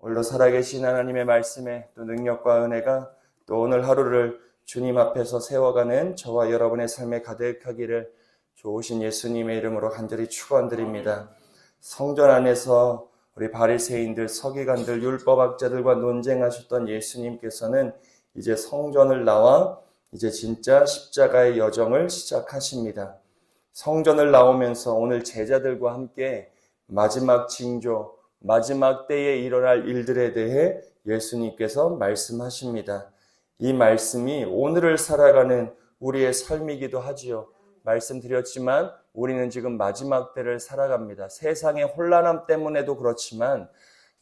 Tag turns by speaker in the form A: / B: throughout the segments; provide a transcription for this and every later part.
A: 오늘도 살아계신 하나님의 말씀에 또 능력과 은혜가 또 오늘 하루를 주님 앞에서 세워가는 저와 여러분의 삶에 가득하기를 좋으신 예수님의 이름으로 간절히 축원드립니다. 성전 안에서 우리 바리새인들, 서기관들, 율법학자들과 논쟁하셨던 예수님께서는 이제 성전을 나와 이제 진짜 십자가의 여정을 시작하십니다. 성전을 나오면서 오늘 제자들과 함께 마지막 징조, 마지막 때에 일어날 일들에 대해 예수님께서 말씀하십니다. 이 말씀이 오늘을 살아가는 우리의 삶이기도 하지요. 말씀드렸지만 우리는 지금 마지막 때를 살아갑니다. 세상의 혼란함 때문에도 그렇지만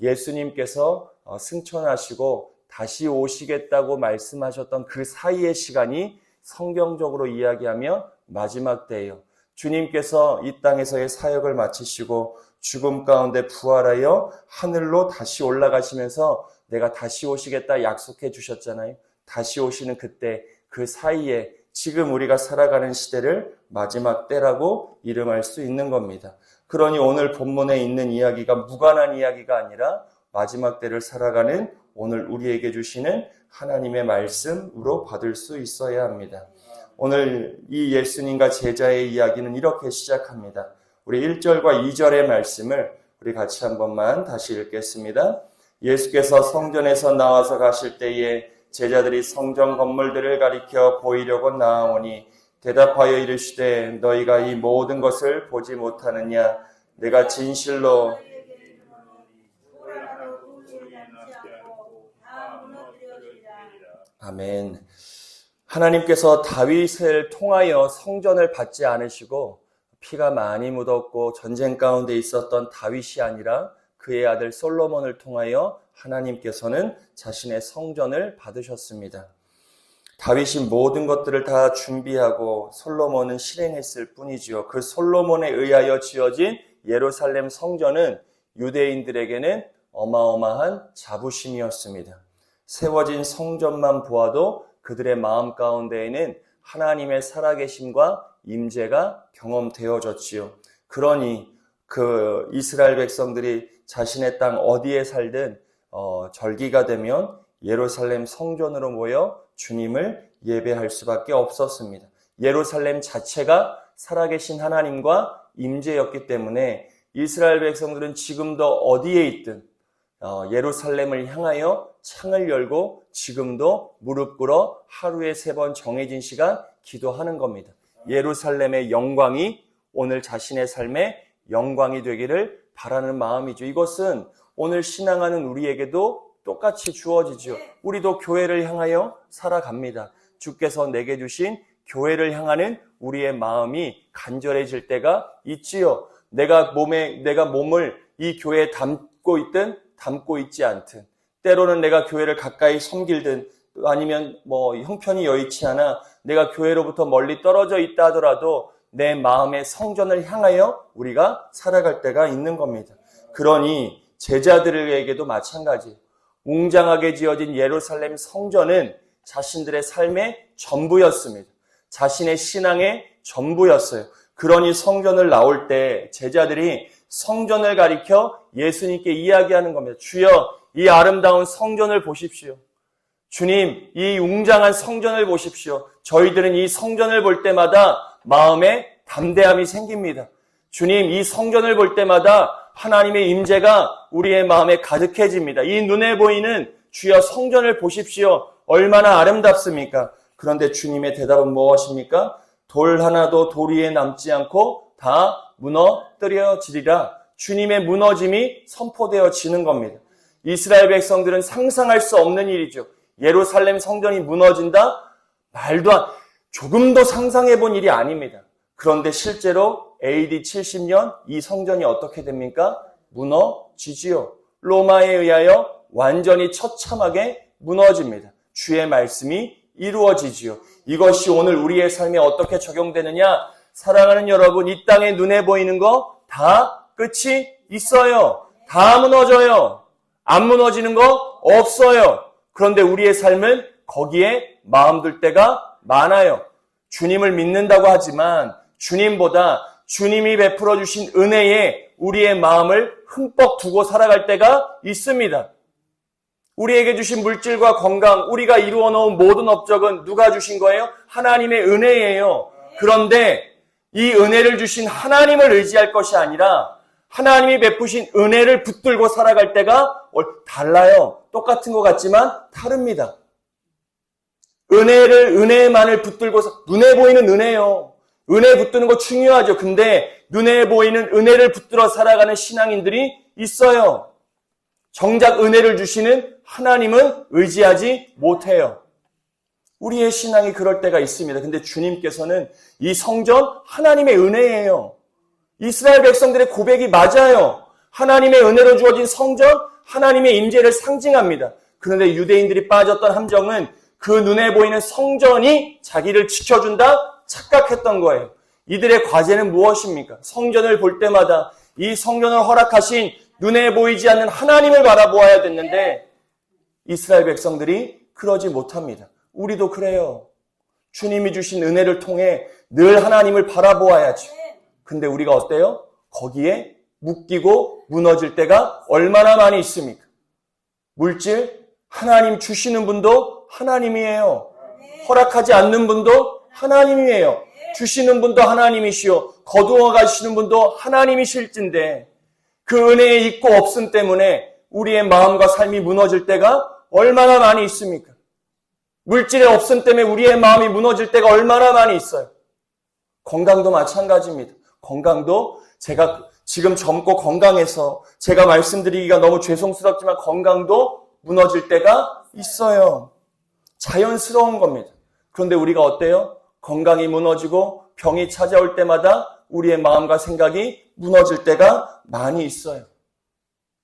A: 예수님께서 승천하시고 다시 오시겠다고 말씀하셨던 그 사이의 시간이 성경적으로 이야기하며 마지막 때예요. 주님께서 이 땅에서의 사역을 마치시고 죽음 가운데 부활하여 하늘로 다시 올라가시면서 내가 다시 오시겠다 약속해 주셨잖아요. 다시 오시는 그때, 그 사이에 지금 우리가 살아가는 시대를 마지막 때라고 이름할 수 있는 겁니다. 그러니 오늘 본문에 있는 이야기가 무관한 이야기가 아니라 마지막 때를 살아가는 오늘 우리에게 주시는 하나님의 말씀으로 받을 수 있어야 합니다. 오늘 이 예수님과 제자의 이야기는 이렇게 시작합니다. 우리 1절과 2절의 말씀을 우리 같이 한 번만 다시 읽겠습니다. 예수께서 성전에서 나와서 가실 때에 제자들이 성전 건물들을 가리켜 보이려고 나아오니 대답하여 이르시되 너희가 이 모든 것을 보지 못하느냐? 내가 진실로 아멘. 하나님께서 다윗을 통하여 성전을 받지 않으시고 피가 많이 묻었고 전쟁 가운데 있었던 다윗이 아니라 그의 아들 솔로몬을 통하여 하나님께서는 자신의 성전을 받으셨습니다. 다윗이 모든 것들을 다 준비하고 솔로몬은 실행했을 뿐이지요. 그 솔로몬에 의하여 지어진 예루살렘 성전은 유대인들에게는 어마어마한 자부심이었습니다. 세워진 성전만 보아도 그들의 마음 가운데에는 하나님의 살아계심과 임재가 경험되어졌지요. 그러니 그 이스라엘 백성들이 자신의 땅 어디에 살든 절기가 되면 예루살렘 성전으로 모여 주님을 예배할 수밖에 없었습니다. 예루살렘 자체가 살아계신 하나님과 임재였기 때문에 이스라엘 백성들은 지금도 어디에 있든 예루살렘을 향하여 창을 열고 지금도 무릎 꿇어 하루에 3번 정해진 시간 기도하는 겁니다. 예루살렘의 영광이 오늘 자신의 삶의 영광이 되기를 바라는 마음이죠. 이것은 오늘 신앙하는 우리에게도 똑같이 주어지죠. 우리도 교회를 향하여 살아갑니다. 주께서 내게 주신 교회를 향하는 우리의 마음이 간절해질 때가 있지요. 내가 몸을 이 교회에 담고 있든 담고 있지 않든, 때로는 내가 교회를 가까이 섬길든 아니면 형편이 여의치 않아 내가 교회로부터 멀리 떨어져 있다 하더라도 내 마음의 성전을 향하여 우리가 살아갈 때가 있는 겁니다. 그러니 제자들에게도 마찬가지예요. 웅장하게 지어진 예루살렘 성전은 자신들의 삶의 전부였습니다. 자신의 신앙의 전부였어요. 그러니 성전을 나올 때 제자들이 성전을 가리켜 예수님께 이야기하는 겁니다. 주여, 이 아름다운 성전을 보십시오. 주님, 이 웅장한 성전을 보십시오. 저희들은 이 성전을 볼 때마다 마음에 담대함이 생깁니다. 주님, 이 성전을 볼 때마다 하나님의 임재가 우리의 마음에 가득해집니다. 이 눈에 보이는 주여 성전을 보십시오. 얼마나 아름답습니까? 그런데 주님의 대답은 무엇입니까? 돌 하나도 돌 위에 남지 않고 다 무너뜨려지리라. 주님의 무너짐이 선포되어지는 겁니다. 이스라엘 백성들은 상상할 수 없는 일이죠. 예루살렘 성전이 무너진다? 조금도 상상해 본 일이 아닙니다. 그런데 실제로 AD 70년 이 성전이 어떻게 됩니까? 무너지지요. 로마에 의하여 완전히 처참하게 무너집니다. 주의 말씀이 이루어지지요. 이것이 오늘 우리의 삶에 어떻게 적용되느냐? 사랑하는 여러분, 이 땅에 눈에 보이는 거 다 끝이 있어요. 다 무너져요. 안 무너지는 거 없어요. 그런데 우리의 삶은 거기에 마음 둘 때가 많아요. 주님을 믿는다고 하지만 주님보다 주님이 베풀어 주신 은혜에 우리의 마음을 흠뻑 두고 살아갈 때가 있습니다. 우리에게 주신 물질과 건강, 우리가 이루어 놓은 모든 업적은 누가 주신 거예요? 하나님의 은혜예요. 그런데 이 은혜를 주신 하나님을 의지할 것이 아니라 하나님이 베푸신 은혜를 붙들고 살아갈 때가 달라요. 똑같은 것 같지만 다릅니다. 은혜만을 붙들고, 눈에 보이는 은혜요. 은혜 붙드는 거 중요하죠. 근데 눈에 보이는 은혜를 붙들어 살아가는 신앙인들이 있어요. 정작 은혜를 주시는 하나님은 의지하지 못해요. 우리의 신앙이 그럴 때가 있습니다. 근데 주님께서는 이 성전 하나님의 은혜예요. 이스라엘 백성들의 고백이 맞아요. 하나님의 은혜로 주어진 성전, 하나님의 임재를 상징합니다. 그런데 유대인들이 빠졌던 함정은 그 눈에 보이는 성전이 자기를 지켜준다 착각했던 거예요. 이들의 과제는 무엇입니까? 성전을 볼 때마다 이 성전을 허락하신 눈에 보이지 않는 하나님을 바라보아야 됐는데 이스라엘 백성들이 그러지 못합니다. 우리도 그래요. 주님이 주신 은혜를 통해 늘 하나님을 바라보아야죠. 근데 우리가 어때요? 거기에 묶이고 무너질 때가 얼마나 많이 있습니까? 물질, 하나님 주시는 분도 하나님이에요. 허락하지 않는 분도 하나님이에요. 주시는 분도 하나님이시오. 거두어 가시는 분도 하나님이실진데 그 은혜의 있고 없음 때문에 우리의 마음과 삶이 무너질 때가 얼마나 많이 있습니까? 물질의 없음 때문에 우리의 마음이 무너질 때가 얼마나 많이 있어요. 건강도 마찬가지입니다. 건강도 제가 지금 젊고 건강해서 제가 말씀드리기가 너무 죄송스럽지만 건강도 무너질 때가 있어요. 자연스러운 겁니다. 그런데 우리가 어때요? 건강이 무너지고 병이 찾아올 때마다 우리의 마음과 생각이 무너질 때가 많이 있어요.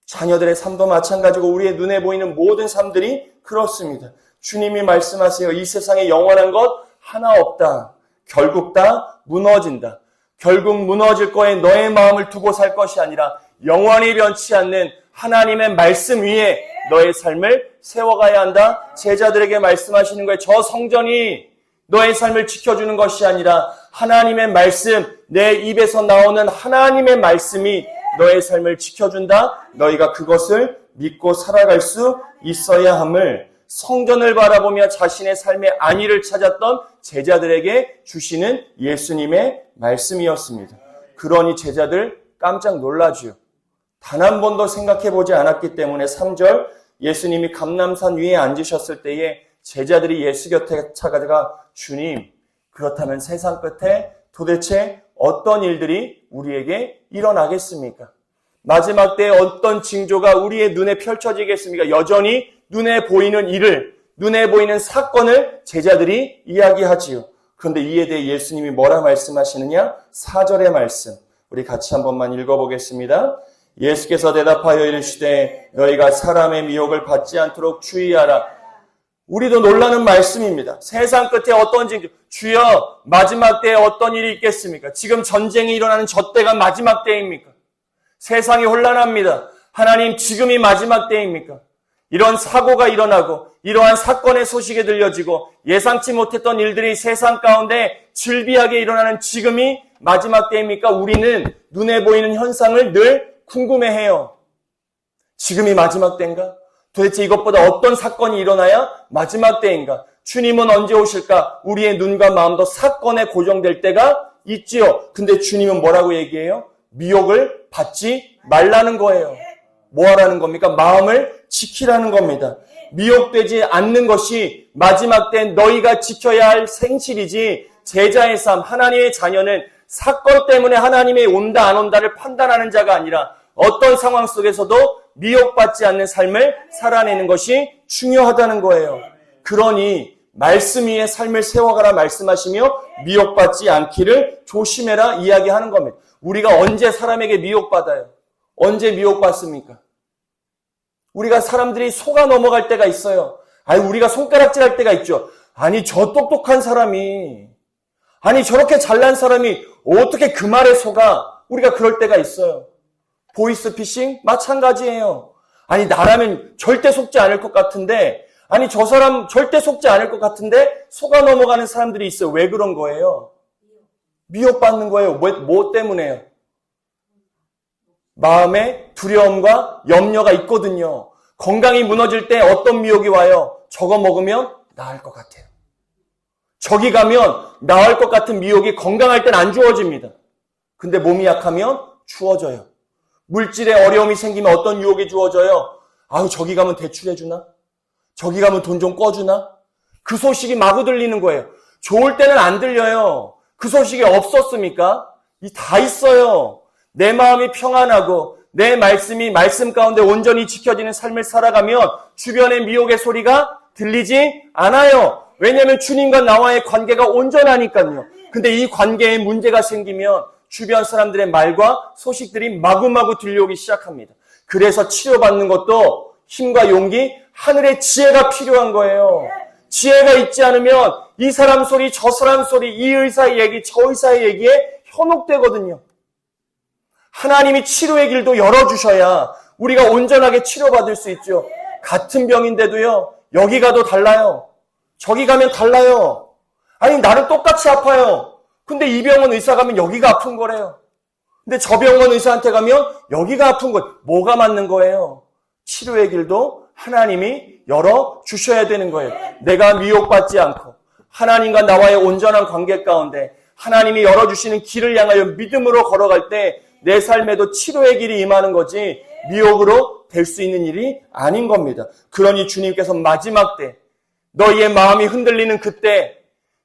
A: 자녀들의 삶도 마찬가지고 우리의 눈에 보이는 모든 삶들이 그렇습니다. 주님이 말씀하세요. 이 세상에 영원한 것 하나 없다. 결국 다 무너진다. 결국 무너질 거에 너의 마음을 두고 살 것이 아니라 영원히 변치 않는 하나님의 말씀 위에 너의 삶을 세워가야 한다. 제자들에게 말씀하시는 거예요. 저 성전이 너의 삶을 지켜주는 것이 아니라 하나님의 말씀, 내 입에서 나오는 하나님의 말씀이 너의 삶을 지켜준다. 너희가 그것을 믿고 살아갈 수 있어야 함을 성전을 바라보며 자신의 삶의 안위를 찾았던 제자들에게 주시는 예수님의 말씀이었습니다. 그러니 제자들 깜짝 놀라죠. 단 한 번도 생각해보지 않았기 때문에 3절 예수님이 감람산 위에 앉으셨을 때에 제자들이 예수 곁에 찾아가 주님, 그렇다면 세상 끝에 도대체 어떤 일들이 우리에게 일어나겠습니까? 마지막 때에 어떤 징조가 우리의 눈에 펼쳐지겠습니까? 여전히 눈에 보이는 일을, 눈에 보이는 사건을 제자들이 이야기하지요. 그런데 이에 대해 예수님이 뭐라 말씀하시느냐? 4절의 말씀. 우리 같이 한 번만 읽어보겠습니다. 예수께서 대답하여 이르시되 너희가 사람의 미혹을 받지 않도록 주의하라. 우리도 놀라는 말씀입니다. 세상 끝에 어떤 징조, 주여 마지막 때에 어떤 일이 있겠습니까? 지금 전쟁이 일어나는 저 때가 마지막 때입니까? 세상이 혼란합니다. 하나님 지금이 마지막 때입니까? 이런 사고가 일어나고 이러한 사건의 소식이 들려지고 예상치 못했던 일들이 세상 가운데 질비하게 일어나는 지금이 마지막 때입니까? 우리는 눈에 보이는 현상을 늘 궁금해해요. 지금이 마지막 때인가? 도대체 이것보다 어떤 사건이 일어나야 마지막 때인가? 주님은 언제 오실까? 우리의 눈과 마음도 사건에 고정될 때가 있지요. 근데 주님은 뭐라고 얘기해요? 미혹을 받지 말라는 거예요. 뭐 하라는 겁니까? 마음을 지키라는 겁니다. 미혹되지 않는 것이 마지막 때 너희가 지켜야 할 생실이지 제자의 삶, 하나님의 자녀는 사건 때문에 하나님의 온다 안 온다를 판단하는 자가 아니라 어떤 상황 속에서도 미혹받지 않는 삶을 살아내는 것이 중요하다는 거예요. 그러니 말씀 위에 삶을 세워가라 말씀하시며 미혹받지 않기를 조심해라 이야기하는 겁니다. 우리가 언제 사람에게 미혹받아요? 언제 미혹받습니까? 우리가 사람들이 속아 넘어갈 때가 있어요. 아니 우리가 손가락질할 때가 있죠. 아니 저 똑똑한 사람이, 아니 저렇게 잘난 사람이 어떻게 그 말에 속아? 우리가 그럴 때가 있어요. 보이스피싱 마찬가지예요. 아니 나라면 절대 속지 않을 것 같은데, 아니 저 사람 절대 속지 않을 것 같은데 속아 넘어가는 사람들이 있어요. 왜 그런 거예요? 미혹받는 거예요. 뭐 때문에요? 마음에 두려움과 염려가 있거든요. 건강이 무너질 때 어떤 미혹이 와요? 저거 먹으면 나을 것 같아요. 저기 가면 나을 것 같은 미혹이 건강할 땐 안 주어집니다. 근데 몸이 약하면 주어져요. 물질에 어려움이 생기면 어떤 유혹이 주어져요? 아유, 저기 가면 대출해주나? 저기 가면 돈 좀 꿔주나? 그 소식이 마구 들리는 거예요. 좋을 때는 안 들려요. 그 소식이 없었습니까? 다 있어요. 내 마음이 평안하고 내 말씀이 말씀 가운데 온전히 지켜지는 삶을 살아가면 주변의 미혹의 소리가 들리지 않아요. 왜냐하면 주님과 나와의 관계가 온전하니까요. 근데 이 관계에 문제가 생기면 주변 사람들의 말과 소식들이 마구마구 들려오기 시작합니다. 그래서 치료받는 것도 힘과 용기, 하늘의 지혜가 필요한 거예요. 지혜가 있지 않으면 이 사람 소리, 저 사람 소리, 이 의사의 얘기, 저 의사의 얘기에 현혹되거든요. 하나님이 치료의 길도 열어주셔야 우리가 온전하게 치료받을 수 있죠. 같은 병인데도요, 여기 가도 달라요. 저기 가면 달라요. 아니, 나는 똑같이 아파요. 근데 이 병원 의사 가면 여기가 아픈 거래요. 근데 저 병원 의사한테 가면 여기가 아픈 거예요. 뭐가 맞는 거예요? 치료의 길도 하나님이 열어주셔야 되는 거예요. 내가 미혹받지 않고 하나님과 나와의 온전한 관계 가운데 하나님이 열어주시는 길을 향하여 믿음으로 걸어갈 때 내 삶에도 치료의 길이 임하는 거지 미혹으로 될 수 있는 일이 아닌 겁니다. 그러니 주님께서 마지막 때 너희의 마음이 흔들리는 그때,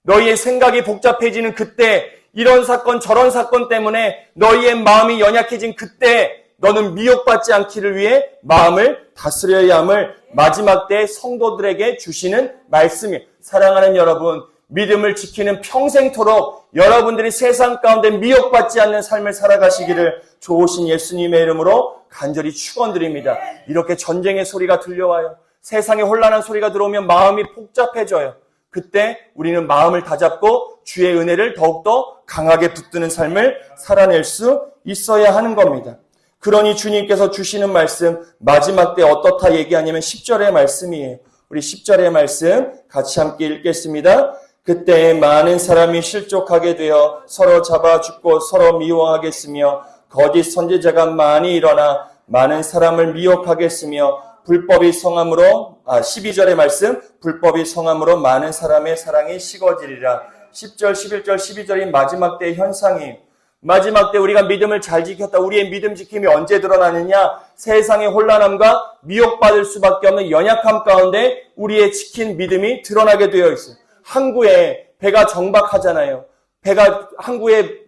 A: 너희의 생각이 복잡해지는 그때, 이런 사건 저런 사건 때문에 너희의 마음이 연약해진 그때 너는 미혹받지 않기를 위해 마음을 다스려야 함을 마지막 때 성도들에게 주시는 말씀이에요. 사랑하는 여러분, 믿음을 지키는 평생토록 여러분들이 세상 가운데 미혹받지 않는 삶을 살아가시기를 좋으신 예수님의 이름으로 간절히 축원드립니다. 이렇게 전쟁의 소리가 들려와요. 세상에 혼란한 소리가 들어오면 마음이 복잡해져요. 그때 우리는 마음을 다잡고 주의 은혜를 더욱더 강하게 붙드는 삶을 살아낼 수 있어야 하는 겁니다. 그러니 주님께서 주시는 말씀 마지막 때 어떻다 얘기하냐면 10절의 말씀이에요. 우리 10절의 말씀 같이 함께 읽겠습니다. 그때 많은 사람이 실족하게 되어 서로 잡아 죽고 서로 미워하겠으며 거짓 선지자가 많이 일어나 많은 사람을 미혹하겠으며 불법이 성함으로 12절의 말씀 불법이 성함으로 많은 사람의 사랑이 식어지리라. 10절, 11절, 12절이 마지막 때의 현상이에요. 마지막 때 우리가 믿음을 잘 지켰다. 우리의 믿음 지킴이 언제 드러나느냐? 세상의 혼란함과 미혹받을 수밖에 없는 연약함 가운데 우리의 지킨 믿음이 드러나게 되어 있어요. 항구에 배가 정박하잖아요. 배가 항구에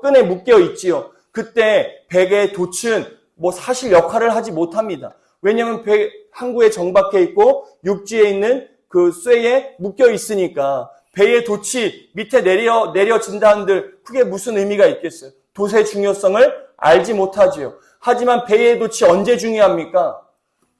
A: 끈에 묶여 있지요. 그때 배의 돛은 사실 역할을 하지 못합니다. 왜냐하면 항구에 정박해 있고 육지에 있는 그 쇠에 묶여 있으니까 배의 돛이 밑에 내려진다 한들 그게 무슨 의미가 있겠어요? 돛의 중요성을 알지 못하지요. 하지만 배의 돛이 언제 중요합니까?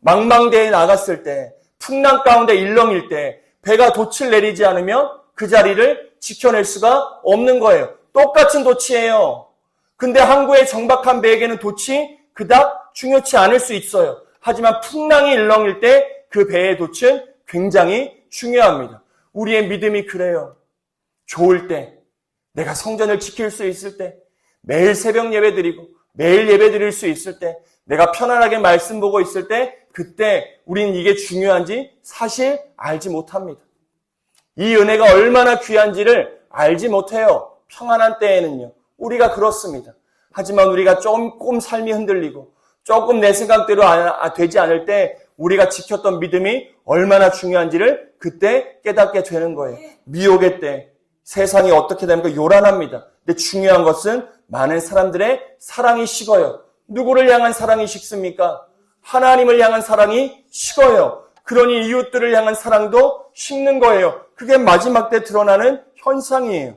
A: 망망대해에 나갔을 때, 풍랑 가운데 일렁일 때 배가 돛을 내리지 않으면 그 자리를 지켜낼 수가 없는 거예요. 똑같은 돛이에요. 근데 항구에 정박한 배에게는 돛이 그닥 중요치 않을 수 있어요. 하지만 풍랑이 일렁일 때 그 배의 돛은 굉장히 중요합니다. 우리의 믿음이 그래요. 좋을 때, 내가 성전을 지킬 수 있을 때, 매일 새벽 예배 드리고 매일 예배 드릴 수 있을 때, 내가 편안하게 말씀 보고 있을 때, 그때 우리는 이게 중요한지 사실 알지 못합니다. 이 은혜가 얼마나 귀한지를 알지 못해요. 평안한 때에는요. 우리가 그렇습니다. 하지만 우리가 조금 삶이 흔들리고 조금 내 생각대로 되지 않을 때 우리가 지켰던 믿음이 얼마나 중요한지를 그때 깨닫게 되는 거예요. 미혹의 때 세상이 어떻게 됩니까? 요란합니다. 근데 중요한 것은 많은 사람들의 사랑이 식어요. 누구를 향한 사랑이 식습니까? 하나님을 향한 사랑이 식어요. 그러니 이웃들을 향한 사랑도 식는 거예요. 그게 마지막 때 드러나는 현상이에요.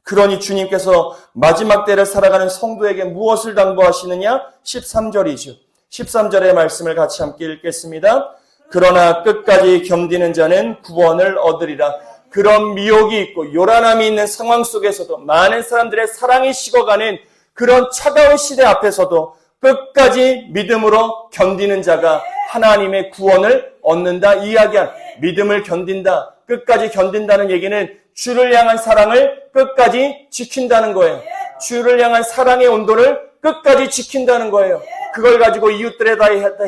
A: 그러니 주님께서 마지막 때를 살아가는 성도에게 무엇을 당부하시느냐? 13절이죠. 13절의 말씀을 같이 함께 읽겠습니다. 그러나 끝까지 견디는 자는 구원을 얻으리라. 그런 미혹이 있고 요란함이 있는 상황 속에서도 많은 사람들의 사랑이 식어가는 그런 차가운 시대 앞에서도 끝까지 믿음으로 견디는 자가 하나님의 구원을 얻는다 이야기한 믿음을 견딘다. 끝까지 견딘다는 얘기는 주를 향한 사랑을 끝까지 지킨다는 거예요. 주를 향한 사랑의 온도를 끝까지 지킨다는 거예요. 그걸 가지고 이웃들에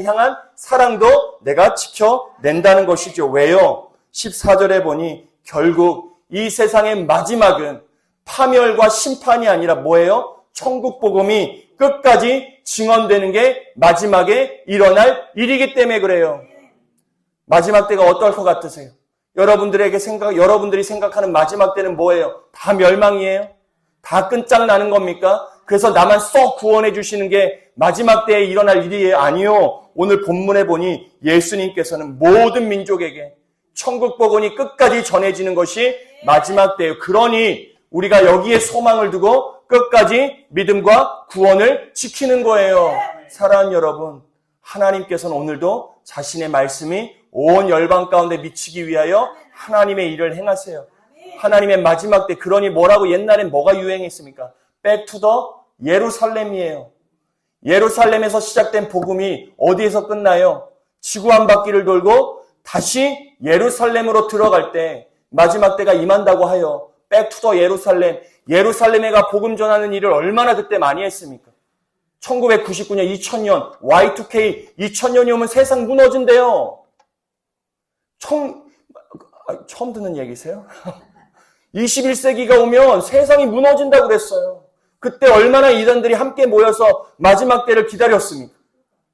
A: 향한 사랑도 내가 지켜낸다는 것이죠. 왜요? 14절에 보니 결국 이 세상의 마지막은 파멸과 심판이 아니라 뭐예요? 천국 복음이 끝까지 증언되는 게 마지막에 일어날 일이기 때문에 그래요. 마지막 때가 어떨 것 같으세요? 여러분들이 생각하는 마지막 때는 뭐예요? 다 멸망이에요? 다 끝장나는 겁니까? 그래서 나만 쏙 구원해 주시는 게 마지막 때에 일어날 일이에요? 아니요. 오늘 본문에 보니 예수님께서는 모든 민족에게 천국 복음이 끝까지 전해지는 것이 마지막 때예요. 그러니 우리가 여기에 소망을 두고 끝까지 믿음과 구원을 지키는 거예요. 사랑하는 여러분, 하나님께서는 오늘도 자신의 말씀이 온 열방 가운데 미치기 위하여 하나님의 일을 행하세요. 하나님의 마지막 때, 그러니 뭐라고 옛날엔 뭐가 유행했습니까? Back to the 예루살렘이에요. 예루살렘에서 시작된 복음이 어디에서 끝나요? 지구 한 바퀴를 돌고 다시 예루살렘으로 들어갈 때 마지막 때가 임한다고 하여 Back to the 예루살렘, 예루살렘에 가 복음 전하는 일을 얼마나 그때 많이 했습니까? 1999년, 2000년, Y2K, 2000년이 오면 세상 무너진대요. 처음 듣는 얘기세요? 21세기가 오면 세상이 무너진다고 그랬어요. 그때 얼마나 이단들이 함께 모여서 마지막 때를 기다렸습니까?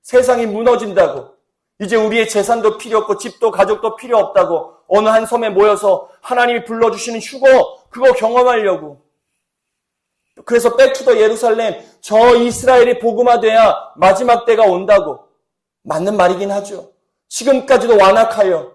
A: 세상이 무너진다고. 이제 우리의 재산도 필요 없고 집도 가족도 필요 없다고 어느 한 섬에 모여서 하나님이 불러주시는 휴거 그거 경험하려고. 그래서 백투더 예루살렘, 저 이스라엘이 복음화돼야 마지막 때가 온다고. 맞는 말이긴 하죠. 지금까지도 완악하여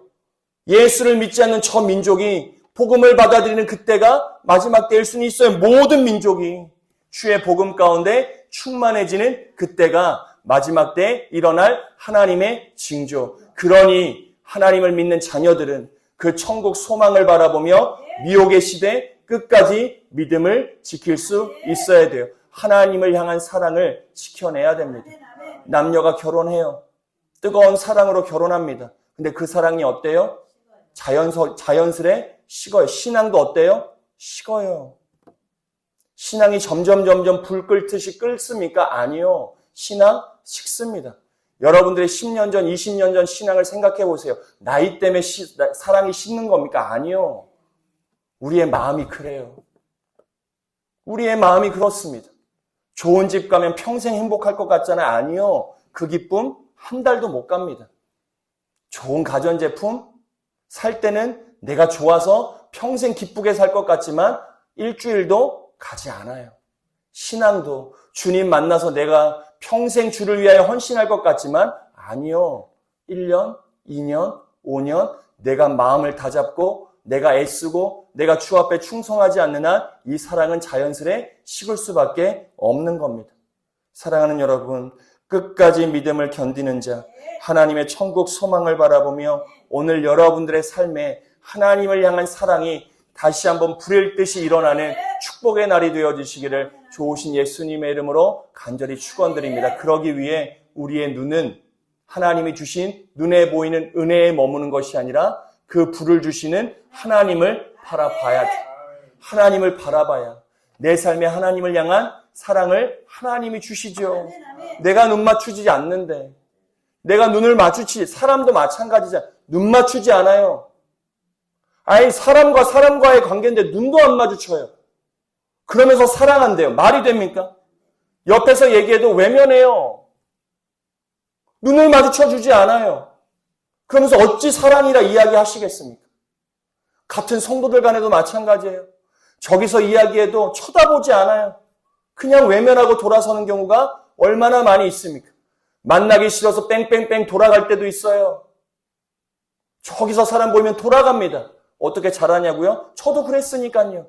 A: 예수를 믿지 않는 저 민족이 복음을 받아들이는 그때가 마지막 때일 수는 있어요. 모든 민족이 주의 복음 가운데 충만해지는 그때가 마지막 때에 일어날 하나님의 징조. 그러니 하나님을 믿는 자녀들은 그 천국 소망을 바라보며 미혹의 시대 끝까지 믿음을 지킬 수 있어야 돼요. 하나님을 향한 사랑을 지켜내야 됩니다. 남녀가 결혼해요. 뜨거운 사랑으로 결혼합니다. 근데 그 사랑이 어때요? 자연스레 식어요. 신앙도 어때요? 식어요. 신앙이 점점 불 끓듯이 끓습니까? 아니요. 신앙 식습니다. 여러분들의 10년 전, 20년 전 신앙을 생각해 보세요. 나이 때문에 사랑이 식는 겁니까? 아니요. 우리의 마음이 그래요. 우리의 마음이 그렇습니다. 좋은 집 가면 평생 행복할 것 같잖아요. 아니요. 그 기쁨 한 달도 못 갑니다. 좋은 가전제품 살 때는 내가 좋아서 평생 기쁘게 살 것 같지만 일주일도 가지 않아요. 신앙도 주님 만나서 내가 평생 주를 위하여 헌신할 것 같지만 아니요. 1년, 2년, 5년 내가 마음을 다잡고 내가 애쓰고 내가 주 앞에 충성하지 않는 한 이 사랑은 자연스레 식을 수밖에 없는 겁니다. 사랑하는 여러분, 끝까지 믿음을 견디는 자, 하나님의 천국 소망을 바라보며 오늘 여러분들의 삶에 하나님을 향한 사랑이 다시 한번 불일 듯이 일어나는 축복의 날이 되어주시기를 좋으신 예수님의 이름으로 간절히 축원드립니다. 그러기 위해 우리의 눈은 하나님이 주신 눈에 보이는 은혜에 머무는 것이 아니라 그 불을 주시는 하나님을 바라봐야 돼. 하나님을 바라봐야 내 삶에 하나님을 향한 사랑을 하나님이 주시죠. 내가 눈 맞추지 않는데, 내가 눈을 마주치지, 사람도 마찬가지잖아. 눈 맞추지 않아요. 아니, 사람과 사람과의 관계인데 눈도 안 마주쳐요. 그러면서 사랑한대요. 말이 됩니까? 옆에서 얘기해도 외면해요. 눈을 마주쳐주지 않아요. 그러면서 어찌 사랑이라 이야기하시겠습니까? 같은 성도들 간에도 마찬가지예요. 저기서 이야기해도 쳐다보지 않아요. 그냥 외면하고 돌아서는 경우가 얼마나 많이 있습니까? 만나기 싫어서 뺑뺑뺑 돌아갈 때도 있어요. 저기서 사람 보이면 돌아갑니다. 어떻게 잘하냐고요? 저도 그랬으니까요.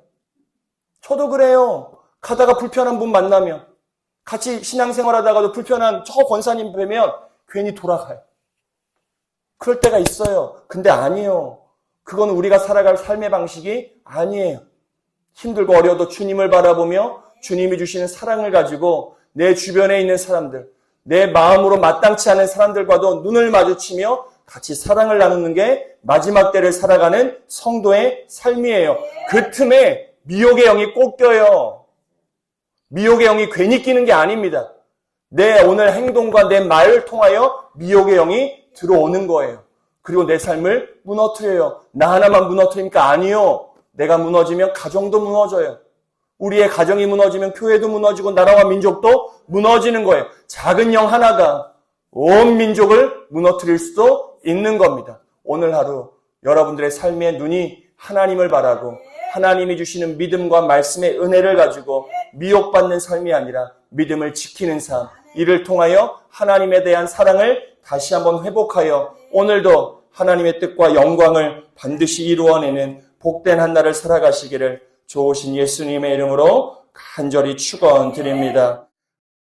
A: 저도 그래요. 가다가 불편한 분 만나면 같이 신앙생활 하다가도 불편한 저 권사님 뵈면 괜히 돌아가요. 그럴 때가 있어요. 근데 아니에요. 그건 우리가 살아갈 삶의 방식이 아니에요. 힘들고 어려워도 주님을 바라보며 주님이 주시는 사랑을 가지고 내 주변에 있는 사람들, 내 마음으로 마땅치 않은 사람들과도 눈을 마주치며 같이 사랑을 나누는 게 마지막 때를 살아가는 성도의 삶이에요. 그 틈에 미혹의 영이 꼭 껴요. 미혹의 영이 괜히 끼는 게 아닙니다. 내 오늘 행동과 내 말을 통하여 미혹의 영이 들어오는 거예요. 그리고 내 삶을 무너뜨려요. 나 하나만 무너뜨립니까? 아니요. 내가 무너지면 가정도 무너져요. 우리의 가정이 무너지면 교회도 무너지고 나라와 민족도 무너지는 거예요. 작은 영 하나가 온 민족을 무너뜨릴 수도 있는 겁니다. 오늘 하루 여러분들의 삶의 눈이 하나님을 바라고 하나님이 주시는 믿음과 말씀의 은혜를 가지고 미혹받는 삶이 아니라 믿음을 지키는 삶, 이를 통하여 하나님에 대한 사랑을 다시 한번 회복하여 오늘도 하나님의 뜻과 영광을 반드시 이루어내는 복된 한 날을 살아가시기를 좋으신 예수님의 이름으로 간절히 축원드립니다.